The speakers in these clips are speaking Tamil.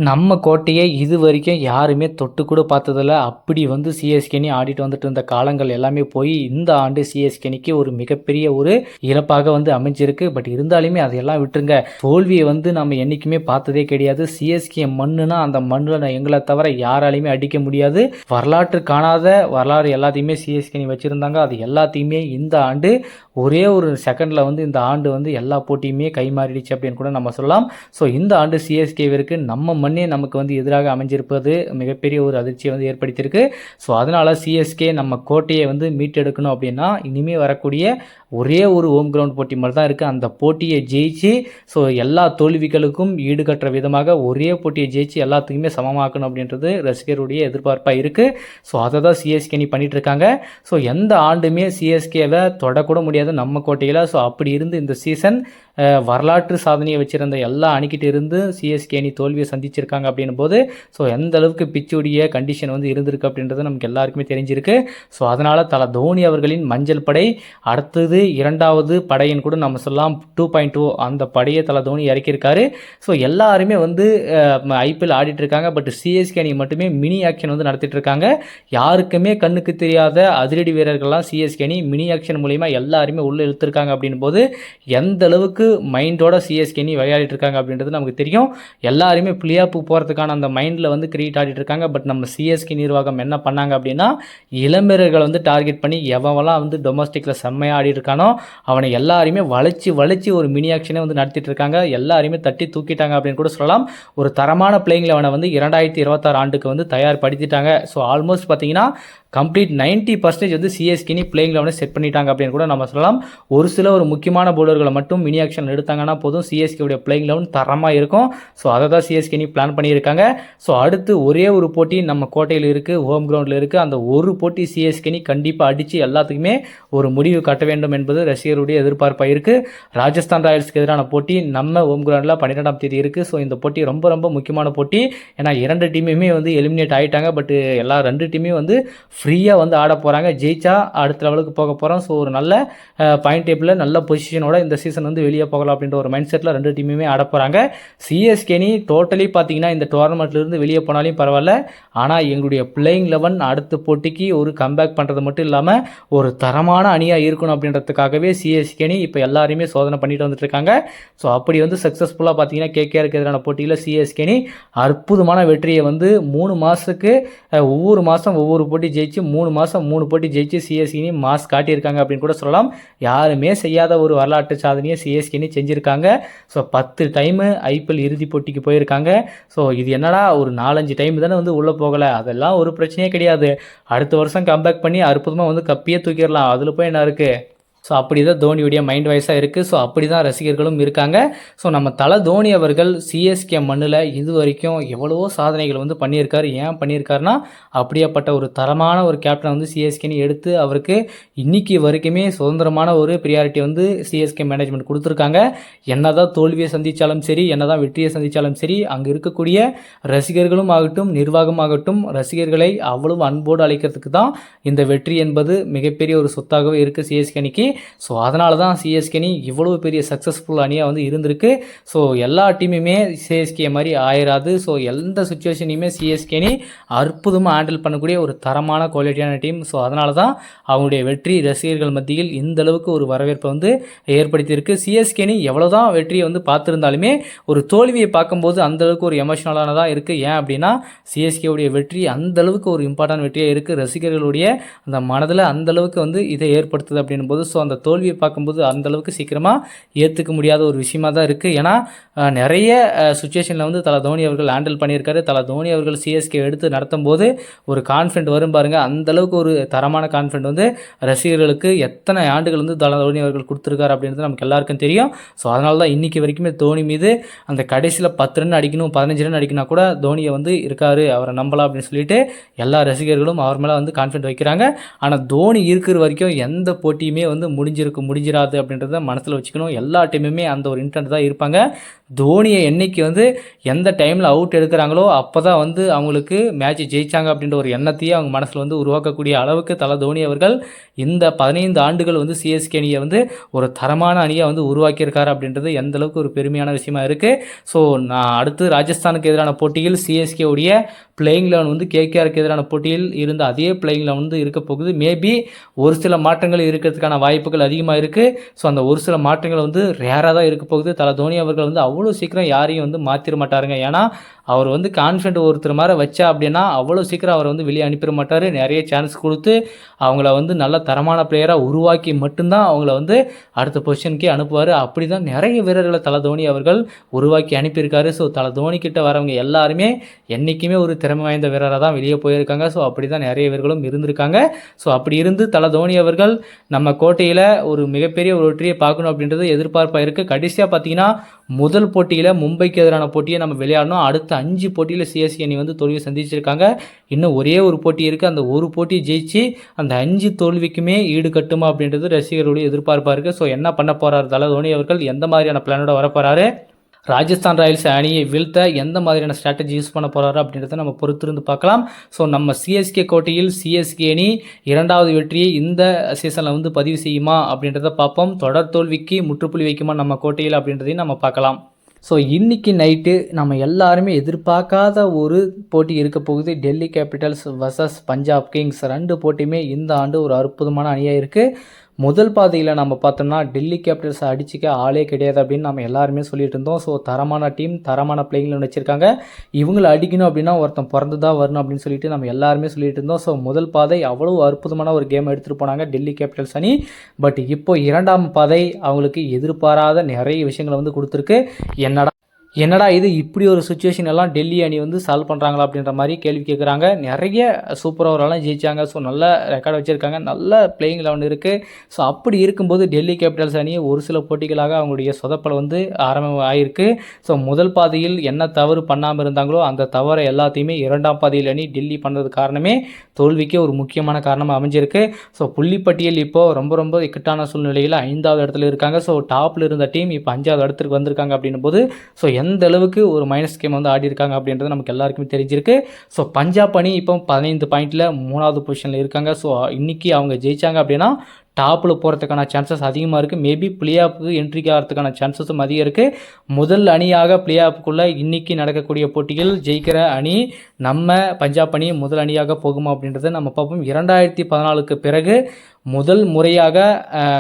நம்ம கோட்டைய இதுவரைக்கும் யாருமே தொட்டு கூட பார்த்ததில்ல. அப்படி வந்து சிஎஸ்கேன்னு ஆடிட்டு வந்துட்டு இருந்த காலங்கள் எல்லாமே போய், இந்த ஆண்டு சிஎஸ்கேனிக்கு ஒரு மிகப்பெரிய ஒரு இழப்பாக வந்து அமைஞ்சிருக்கு. பட் இருந்தாலுமே அதையெல்லாம் விட்டுருங்க. தோல்வியை வந்து நம்ம என்னைக்குமே பார்த்ததே கிடையாது. சிஎஸ்கே மண்ணுனா அந்த மண்ணுல எங்களை தவிர யாராலையுமே அடிக்க முடியாது. வரலாற்று காணாத வரலாறு எல்லாத்தையுமே சிஎஸ்கேனி வச்சிருந்தாங்க. அது எல்லாத்தையுமே இந்த ஆண்டு ஒரே ஒரு செகண்டில் வந்து இந்த ஆண்டு வந்து எல்லா போட்டியுமே கைமாறிடுச்சு அப்படின்னு கூட நம்ம சொல்லலாம். ஸோ இந்த ஆண்டு சிஎஸ்கேவிற்கு நம்ம மண்ணே நமக்கு வந்து எதிராக அமைஞ்சிருப்பது மிகப்பெரிய ஒரு அதிர்ச்சியை வந்து ஏற்படுத்தியிருக்கு. ஸோ அதனால் சிஎஸ்கே நம்ம கோட்டையை வந்து மீட்டெடுக்கணும் அப்படின்னா இனிமேல் வரக்கூடிய ஒரே ஒரு ஹோம் கிரவுண்ட் போட்டி மட்டும் தான் இருக்குது. அந்த போட்டியை ஜெயிச்சு ஸோ எல்லா தோல்விகளுக்கும் ஈடுகட்டுற விதமாக ஒரே போட்டியை ஜெயிச்சு எல்லாத்துக்குமே சமமாக்கணும் அப்படின்றது ரசிகருடைய எதிர்பார்ப்பாக இருக்குது. ஸோ அதை தான் சிஎஸ்கே பண்ணிகிட்டு இருக்காங்க. ஸோ எந்த ஆண்டுமே சிஎஸ்கேவை தொடக்கூட முடியாது நம்ம கோட்டையில். ஸோ அப்படி இருந்து இந்த சீசன் வரலாற்று சாதனையை வச்சுருந்த எல்லா அணிக்கிட்ட இருந்து சிஎஸ்கே அணி தோல்வியை சந்திச்சிருக்காங்க அப்படின்னும் போது ஸோ எந்த அளவுக்கு பிச்சுடைய கண்டிஷன் வந்து இருந்திருக்கு அப்படின்றது நமக்கு எல்லாருக்குமே தெரிஞ்சிருக்கு. ஸோ அதனால் தோனி அவர்களின் மஞ்சள் படை அடுத்தது இரண்டாவது படையின் கூட நம்ம சொல்லலாம் 2.2 அந்த படையை தோனி இறக்கியிருக்காரு. ஸோ எல்லாருமே வந்து ஐபிஎல் ஆடிட்டு இருக்காங்க. பட் சிஎஸ்கே அணி மட்டுமே மினி ஆக்ஷன் வந்து நடத்திட்டு இருக்காங்க. யாருக்குமே கண்ணுக்கு தெரியாத அதிரடி வீரர்கள்லாம் சிஎஸ்கே அணி மினி ஆக்ஷன் மூலிமா எல்லாருமே உள்ளே இழுத்துருக்காங்க அப்படின் போது எந்த அளவுக்கு மைண்டோட சிஎஸ்கே அணி விளையாடிட்டு இருக்காங்க அப்படின்றது நமக்கு தெரியும். எல்லாருமே பிளே ஆஃப் போகிறதுக்கான அந்த மைண்டில் வந்து கிரியேட் ஆடிட்டு இருக்காங்க. பட் நம்ம சிஎஸ்கே நிர்வாகம் என்ன பண்ணாங்க அப்படின்னா இளம்பெயர்களை வந்து டார்கெட் பண்ணி எவெல்லாம் வந்து டொமஸ்டிக்கில் செம்மையாக ஆடிட்டு இருக்கானோ அவனை எல்லாருமே வளைச்சி ஒரு மினி ஆக்ஷனே வந்து நடத்திட்டு இருக்காங்க. எல்லாருமே தட்டி தூக்கிட்டாங்க அப்படின்னு கூட சொல்லலாம். ஒரு தரமான பிளேயிங் லெவனை வந்து 2026 ஆண்டுக்கு வந்து தயார்படுத்திட்டாங்க. ஸோ ஆல்மோஸ்ட் பார்த்தீங்கன்னா கம்ப்ளீட் 90% வந்து சிஎஸ்கே பிளேயிங் லெவனை செட் பண்ணிட்டாங்க அப்படின்னு கூட நம்ம சொல்லலாம். ஒரு முக்கியமான பவுலர்களை மட்டும் மினி ஆக்ஷன் எடுத்தாங்கன்னா போதும் சிஎஸ்கேவுடைய பிளேயிங் லெவன் தரமாக இருக்கும். ஸோ அதை தான் சிஎஸ்கே பிளான் பண்ணியிருக்காங்க. ஸோ அடுத்து ஒரே ஒரு போட்டி நம்ம கோட்டையில் இருக்குது, ஹோம் கிரவுண்டில் இருக்குது. அந்த ஒரு போட்டி சிஎஸ்கே கண்டிப்பாக அடித்து எல்லாத்துக்குமே ஒரு முடிவு கட்ட வேண்டும் என்பது ரசிகருடைய எதிர்பார்ப்பாக இருக்குது. ராஜஸ்தான் ராயல்ஸ்க்கு எதிரான போட்டி நம்ம ஹோம் கிரவுண்டில் 12ஆம் தேதி இருக்குது. ஸோ இந்த போட்டி ரொம்ப முக்கியமான போட்டி. ஏன்னா 2 டீமுமே வந்து எலிமினேட் ஆகிட்டாங்க. பட் எல்லா 2 டீமே வந்து ஃப்ரீயாக வந்து ஆட போகிறாங்க. ஜெயிச்சா அடுத்த லெவலுக்கு போக போகிறோம். ஸோ ஒரு நல்ல பாயிண்ட் டேபிளில் நல்ல பொசிஷனோட இந்த சீசன் வந்து வெளியே போகலாம் அப்படின்ற ஒரு மைண்ட் செட்டில் 2 டீமுமே ஆட போகிறாங்க. சிஎஸ்கே டோட்டலி பார்த்தீங்கன்னா இந்த டோர்னமெண்ட்லேருந்து வெளியே போனாலும் பரவாயில்ல, ஆனால் எங்களுடைய பிளேயிங் லெவன் அடுத்த போட்டிக்கு ஒரு கம்பேக் பண்ணுறது மட்டும் இல்லாமல் ஒரு தரமான அணியாக இருக்கணும் அப்படின்றதுக்காகவே சிஎஸ்கே இப்போ எல்லாருமே சோதனை பண்ணிட்டு வந்துட்டு இருக்காங்க. ஸோ அப்படி வந்து சக்ஸஸ்ஃபுல்லாக பார்த்தீங்கன்னா கேகேஆருக்கு எதிரான போட்டியில் சிஎஸ்கே அற்புதமான வெற்றியை வந்து 3 மாதத்துக்கு ஒவ்வொரு மாதம் ஒவ்வொரு போட்டி ஜெயிச்சு 3 மாதம் 3 போட்டி ஜெயிச்சு சிஎஸ்கே மாஸ் காட்டியிருக்காங்க அப்படின்னு கூட சொல்லலாம். யாருமே செய்யாத ஒரு வரலாற்று சாதனையை சிஎஸ்கே செஞ்சுருக்காங்க. ஸோ 10 டைமு ஐபிஎல் இறுதி போட்டிக்கு போயிருக்காங்க. ஸோ இது என்னடா ஒரு 4-5 டைம் தானே வந்து உள்ளே போகலை, அதெல்லாம் ஒரு பிரச்சனையே கிடையாது. அடுத்த வருஷம் கம்பேக் பண்ணி அற்புதமாக வந்து கப்பியே தூக்கிடலாம், அதில் போய் என்ன இருக்குது. ஸோ அப்படி தான் தோனியுடைய மைண்ட் வாய்ஸாக இருக்குது. ஸோ அப்படி தான் ரசிகர்களும் இருக்காங்க. ஸோ நம்ம தோனி அவர்கள் சிஎஸ்கே மண்ணில் இது வரைக்கும் எவ்வளவோ சாதனைகள் வந்து பண்ணியிருக்காரு. ஏன் பண்ணியிருக்காருன்னா அப்படியேப்பட்ட ஒரு தரமான ஒரு கேப்டன் வந்து சிஎஸ்கேன்னு எடுத்து அவருக்கு இன்றைக்கி வரைக்குமே சுதந்திரமான ஒரு ப்ரியாரிட்டி வந்து சிஎஸ்கே மேனேஜ்மெண்ட் கொடுத்துருக்காங்க. என்ன தான் தோல்வியை சந்தித்தாலும் சரி, என்ன தான் வெற்றியை சந்தித்தாலும் சரி, அங்கே இருக்கக்கூடிய ரசிகர்களும் ஆகட்டும் நிர்வாகம் ஆகட்டும் ரசிகர்களை அவ்வளவு அன்போடு அழைக்கிறதுக்கு தான் இந்த வெற்றி என்பது மிகப்பெரிய ஒரு சொத்தாகவே இருக்குது சிஎஸ்கே அணிக்கு. ஸோ அதனால தான் சிஎஸ்கே இவ்வளவு பெரிய சக்ஸஸ்ஃபுல் அணியாக வந்து இருந்திருக்கு. ஸோ எல்லா டீமுமே சிஎஸ்கே மாதிரி ஆயிராது. ஸோ எந்த சுச்சுவேஷனையுமே சிஎஸ்கே அற்புதமாக ஹேண்டில் பண்ணக்கூடிய ஒரு தரமான குவாலிட்டியான டீம். ஸோ அதனால தான் அவங்களுடைய வெற்றி ரசிகர்கள் மத்தியில் இந்த அளவுக்கு ஒரு வரவேற்பை வந்து ஏற்படுத்தியிருக்கு. சிஎஸ்கே எவ்வளோ தான் வெற்றியை வந்து பார்த்துருந்தாலுமே ஒரு தோல்வியை பார்க்கும்போது அந்தளவுக்கு ஒரு எமோஷனலானதாக இருக்குது. ஏன் அப்படின்னா சிஎஸ்கேவுடைய வெற்றி அந்தளவுக்கு ஒரு இம்பார்ட்டன்ட் வெற்றியாக இருக்குது. ரசிகர்களுடைய அந்த மனதில் அந்தளவுக்கு வந்து இதை ஏற்படுத்துது அப்படின்னும் போது ஸோ அந்த தோல்வியை பார்க்கும்போது அந்தளவுக்கு சீக்கிரமாக ஏற்றுக்க முடியாத ஒரு விஷயமாக தான் இருக்குது. ஏன்னா நிறைய சுச்சுவேஷனில் வந்து தோனி அவர்கள் ஹேண்டில் பண்ணியிருக்காரு. தோனி அவர்கள் சிஎஸ்கே எடுத்து நடத்தும் போது ஒரு கான்ஃபிடென்ட் வரும் பாருங்கள், அந்தளவுக்கு ஒரு தரமான கான்ஃபிடென்ட் வந்து ரசிகர்களுக்கு எத்தனை ஆண்டுகள் வந்து தோனி அவர்கள் கொடுத்துருக்காரு அப்படின்றது நமக்கு எல்லாருக்கும் தெரியும். ஸோ அதனால தான் இன்றைக்கி வரைக்குமே தோனி மீது அந்த கடைசியில் 10 ரன் அடிக்கணும் 15 ரன் அடிக்கணும் கூட தோனியை வந்து இருக்காரு, அவரை நம்பலாம் அப்படின்னு சொல்லிட்டு எல்லா ரசிகர்களும் அவர் மேலே வந்து கான்ஃபிடென்ட் வைக்கிறாங்க. ஆனால் தோனி இருக்கிற வரைக்கும் எந்த போட்டியுமே வந்து முடிஞ்சிராது அப்படின்றத மனசில் வச்சுக்கணும். எல்லா டீமுமே அந்த ஒரு இன்டென்ட் தான் இருப்பாங்க. தோனியை என்னைக்கு வந்து எந்த டைமில் அவுட் எடுக்கிறாங்களோ அப்போ தான் வந்து அவங்களுக்கு மேட்ச் ஜெயிச்சாங்க அப்படின்ற ஒரு எண்ணத்தையே அவங்க மனசில் வந்து உருவாக்கக்கூடிய அளவுக்கு தோனி அவர்கள் இந்த 15 ஆண்டுகள் வந்து சிஎஸ்கே அணியை வந்து ஒரு தரமான அணியை வந்து உருவாக்கியிருக்காரு அப்படின்றது எந்த அளவுக்கு ஒரு பெருமையான விஷயமா இருக்குது. ஸோ நான் அடுத்து ராஜஸ்தானுக்கு எதிரான போட்டியில் சிஎஸ்கே உடைய பிளேயிங் லெவன் வந்து கேகேஆருக்கு எதிரான போட்டியில் இருந்த அதே பிளேயிங் லெவன் வந்து இருக்க போகுது. மேபி ஒரு சில மாற்றங்கள் இருக்கிறதுக்கான வாய்ப்புகள் அதிகமாக இருக்குது. ஸோ அந்த ஒரு சில மாற்றங்கள் வந்து ரேராக தான் இருக்க போகுது. தோனி அவர்கள் வந்து அவ்வளோ சீக்கிரம் யாரையும் வந்து மாற்றிட மாட்டாருங்க. ஏன்னா அவர் வந்து கான்ஃபிடென்ட் ஒருத்தர் மாதிரி வச்சா அப்படின்னா அவ்வளோ சீக்கிரம் அவரை வந்து வெளியே அனுப்பிட மாட்டார். நிறைய சான்ஸ் கொடுத்து அவங்கள வந்து நல்ல தரமான பிளேயராக உருவாக்கி மட்டும்தான் அவங்கள வந்து அடுத்த பொசிஷனுக்கே அனுப்புவார். அப்படி தான் நிறைய வீரர்களை தோனி அவர்கள் உருவாக்கி அனுப்பியிருக்காரு. ஸோ தோனி கிட்ட வரவங்க எல்லாருமே என்றைக்குமே ஒரு திறமை வாய்ந்த வீரராக தான் வெளியே போயிருக்காங்க. ஸோ அப்படி தான் நிறைய வீரர்களும் இருந்திருக்காங்க. ஸோ அப்படி இருந்து தோனி அவர்கள் நம்ம கோட்டையில் ஒரு மிகப்பெரிய ஒரு வெற்றியை பார்க்கணும் அப்படின்றது எதிர்பார்ப்பாக இருக்குது. கடைசியாக பார்த்தீங்கன்னா முதல் போட்டியில் மும்பைக்கு எதிரான போட்டியை நம்ம விளையாடணும். அடுத்த 5 போட்டியில் சிஎஸ்கே அணி வந்து தோல்வியை சந்திச்சிருக்காங்க. இன்னும் ஒரே ஒரு போட்டி இருக்குது. அந்த ஒரு போட்டி ஜெயிச்சு அந்த 5 தோல்விக்குமே ஈடு கட்டுமா அப்படின்றது ரசிகர்களுடைய எதிர்பார்ப்பாக இருக்குது. ஸோ என்ன பண்ண போகிறார் தோனி அவர்கள், எந்த மாதிரியான பிளானோட வரப்போகிறாரு, ராஜஸ்தான் ராயல்ஸ் அணியை வீழ்த்த எந்த மாதிரியான ஸ்ட்ராட்டஜி யூஸ் பண்ண போகிறாரு அப்படின்றத நம்ம பொறுத்திருந்து பார்க்கலாம். ஸோ நம்ம சிஎஸ்கே கோட்டையில் சிஎஸ்கே அணி 2வது வெற்றியை இந்த சீசனில் வந்து பதிவு செய்யுமா அப்படின்றத பார்ப்போம். தொடர் தோல்விக்கு முற்றுப்புள்ளி வைக்குமா நம்ம கோட்டையில் அப்படின்றதையும் நம்ம பார்க்கலாம். ஸோ இன்றைக்கி நைட்டு நம்ம எல்லாருமே எதிர்பார்க்காத ஒரு போட்டி இருக்க போகுது. Delhi Capitals versus Punjab Kings. 2 போட்டியுமே இந்த ஆண்டு ஒரு அற்புதமான அணியாக இருக்குது. முதல் பாதையில் நம்ம பார்த்தோம்னா டெல்லி கேபிட்டல்ஸை அடிச்சிக்க ஆளே கிடையாது அப்படின்னு நம்ம எல்லாருமே சொல்லிட்டு இருந்தோம். ஸோ தரமான டீம், தரமான பிளேயிங் வச்சுருக்காங்க. இவங்களை அடிக்கணும் அப்படின்னா ஒருத்தன் பிறந்து தான் வரணும் அப்படின்னு சொல்லிட்டு நம்ம எல்லாருமே சொல்லிட்டு இருந்தோம். ஸோ முதல் பாதை அவ்வளோ அற்புதமான ஒரு கேம் எடுத்துகிட்டு போனாங்க டெல்லி கேபிட்டல்ஸ் அணி. பட் இப்போ 2ஆம் பாதை அவங்களுக்கு எதிர்பாராத நிறைய விஷயங்களை வந்து கொடுத்துருக்கு. என்னடா இது இப்படி ஒரு சுச்சுவேஷன் எல்லாம் டெல்லி அணி வந்து சால்வ் பண்ணுறாங்களா அப்படின்ற மாதிரி கேள்வி கேட்குறாங்க. நிறைய சூப்பர் ஓவரெல்லாம் ஜெயிச்சாங்க. ஸோ நல்ல ரெக்கார்டு வச்சுருக்காங்க, நல்ல பிளேயிங் லெவன் இருக்குது. ஸோ அப்படி இருக்கும்போது டெல்லி கேபிட்டல்ஸ் அணி ஒரு சில போட்டிகளாக அவங்களுடைய சொதப்பல் வந்து ஆயிருக்கு. ஸோ முதல் பாதையில் என்ன தவறு பண்ணாமல் இருந்தாங்களோ அந்த தவறை எல்லாத்தையுமே 2ஆம் பாதையில் அணி டெல்லி பண்ணது காரணமே தோல்விக்கு ஒரு முக்கியமான காரணமாக அமைஞ்சிருக்கு. ஸோ புள்ளிப்பட்டியல் இப்போது ரொம்ப ரொம்ப இக்கட்டான சூழ்நிலையில் 5வது இடத்துல இருக்காங்க. ஸோ டாப்பில் இருந்த டீம் இப்போ 5வது இடத்துக்கு வந்திருக்காங்க அப்படின்னும் போது ஸோ எந்த அளவுக்கு ஒரு மைனஸ் கேம் வந்து ஆடி இருக்காங்க அப்படின்றது நமக்கு எல்லாருக்குமே தெரிஞ்சிருக்கு. ஸோ பஞ்சாப் அணி இப்போ 15 பாயிண்டில் 3வது பொசிஷனில் இருக்காங்க. ஸோ இன்றைக்கி அவங்க ஜெயித்தாங்க அப்படின்னா டாப்பில் போகிறதுக்கான சான்சஸ் அதிகமாக இருக்குது. மேபி பிளே ஆஃபுக்கு என்ட்ரிக்கு ஆகிறதுக்கான சான்சஸும் அதிகம் இருக்குது. முதல் அணியாக பிளே ஆஃபுக்குள்ளே இன்றைக்கி நடக்கக்கூடிய போட்டிகள் ஜெயிக்கிற அணி நம்ம பஞ்சாப் அணி முதல் அணியாக போகுமா அப்படின்றத நம்ம பார்ப்போம். 2014க்கு பிறகு முதல் முறையாக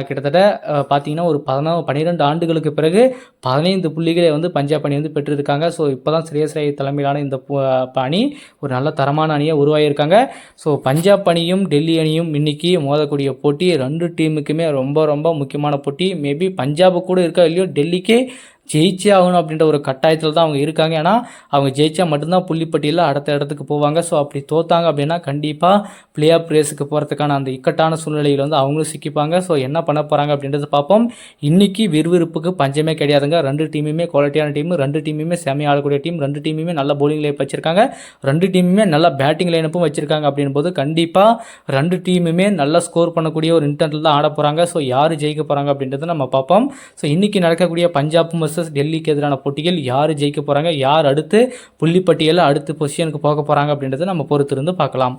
கிட்டத்தட்ட பார்த்திங்கன்னா ஒரு 12 ஆண்டுகளுக்கு பிறகு 15 புள்ளிகளை வந்து பஞ்சாப் அணி வந்து பெற்றிருக்காங்க. ஸோ இப்போ தான் ஸ்ரேயஸ் ஐயர் தலைமையிலான இந்த அணி ஒரு நல்ல தரமான அணியை உருவாகியிருக்காங்க. ஸோ பஞ்சாப் அணியும் டெல்லி அணியும் இன்றைக்கி மோதக்கூடிய போட்டி 2 டீமுக்குமே ரொம்ப ரொம்ப முக்கியமான போட்டி. மேபி பஞ்சாபு கூட இருக்கா இல்லையோ டெல்லிக்கே ஜெயிச்சே ஆகணும் அப்படின்ற ஒரு கட்டாயத்தில் தான் அவங்க இருக்காங்க. ஏன்னா அவங்க ஜெயிச்சா மட்டும்தான் புள்ளிப்பட்டியில் அடுத்த இடத்துக்கு போவாங்க. ஸோ அப்படி தோத்தாங்க அப்படின்னா கண்டிப்பாக பிளே ஆஃப் ரேஸுக்கு போகிறதுக்கான அந்த இக்கட்டான சூழ்நிலையில் வந்து அவங்களும் சிக்கிப்பாங்க. ஸோ என்ன பண்ண போகிறாங்க அப்படின்றத பார்ப்போம். இன்றைக்கி விறுவிறுப்புக்கு பஞ்சமே கிடையாதுங்க. 2 டீமுமே குவாலிட்டியான டீம், 2 டீமுமே செம்மையாக ஆடக்கூடிய டீம், 2 டீமுமே நல்ல பவுலிங் லைன் வச்சுருக்காங்க, 2 டீமுமே நல்ல பேட்டிங் லைனப்பும் வச்சுருக்காங்க. அப்படின் போது கண்டிப்பாக 2 டீமுமே நல்லா ஸ்கோர் பண்ணக்கூடிய ஒரு இன்டென்ட்டில் தான் ஆட போகிறாங்க. ஸோ யார் ஜெயிக்க போகிறாங்க அப்படின்றத நம்ம பார்ப்போம். ஸோ இன்றைக்கி நடக்கக்கூடிய பஞ்சாப் டெல்லிக்கு எதிரான போட்டிகள் யார் ஜெயிக்க போகிறாங்க, யார் அடுத்து புள்ளிப்பட்டியலில் அடுத்த பொசிஷனுக்கு போக போகிறாங்க அப்படின்றத நம்ம பொறுத்திருந்து பார்க்கலாம்.